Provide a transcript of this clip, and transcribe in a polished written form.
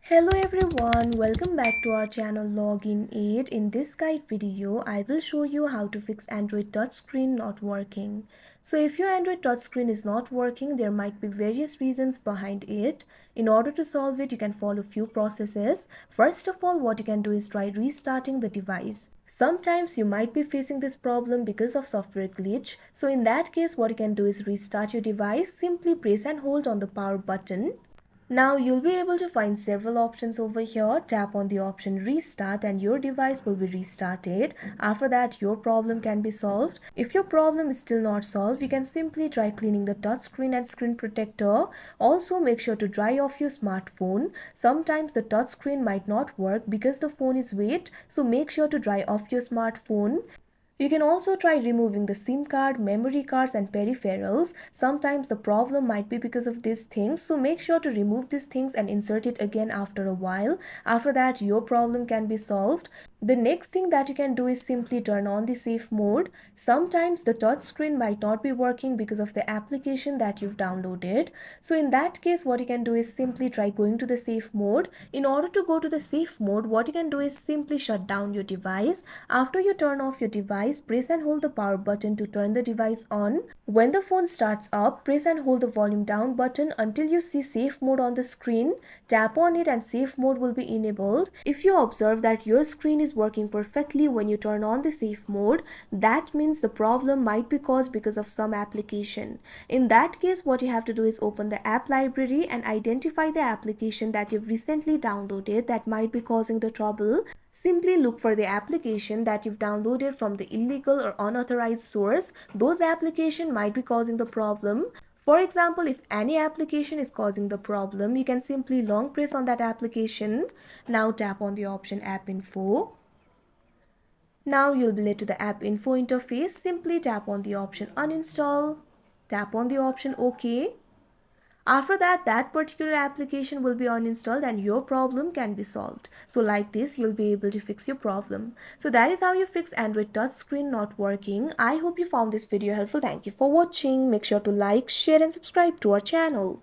Hello everyone, welcome back to our channel Login Aid. In this guide video, I will show you how to fix Android touchscreen not working. So if your Android touchscreen is not working, there might be various reasons behind it. In order to solve it, you can follow few processes. First of all, what you can do is try restarting the device. Sometimes you might be facing this problem because of software glitch. So in that case, what you can do is restart your device. Simply press and hold on the power button. Now you'll be able to find several options over here. Tap on the option restart and your device will be restarted. After that, your problem can be solved. If your problem is still not solved, you can simply try cleaning the touchscreen and screen protector. Also make sure to dry off your smartphone. Sometimes the touchscreen might not work because the phone is wet, so make sure to dry off your smartphone. You can also try removing the SIM card, memory cards and peripherals. Sometimes the problem might be because of these things, so make sure to remove these things and insert it again after a while. After that, your problem can be solved. The next thing that you can do is simply turn on the safe mode. Sometimes the touch screen might not be working because of the application that you've downloaded. So in that case, what you can do is simply try going to the safe mode. In order to go to the safe mode, what you can do is simply shut down your device. After you turn off your device, press and hold the power button to turn the device on. When the phone starts up, press and hold the volume down button until you see safe mode on the screen. Tap on it and safe mode will be enabled. If you observe that your screen is working perfectly when you turn on the safe mode, that means the problem might be caused because of some application. In that case, what you have to do is open the app library and identify the application that you've recently downloaded that might be causing the trouble. Simply look for the application that you've downloaded from the illegal or unauthorized source. Those applications might be causing the problem. For example, if any application is causing the problem, you can simply long press on that application. Now tap on the option App Info. Now you'll be led to the App Info interface. Simply tap on the option Uninstall. Tap on the option OK. After that, that particular application will be uninstalled and your problem can be solved. So like this, you'll be able to fix your problem. So that is how you fix Android touchscreen not working. I hope you found this video helpful. Thank you for watching. Make sure to like, share and subscribe to our channel.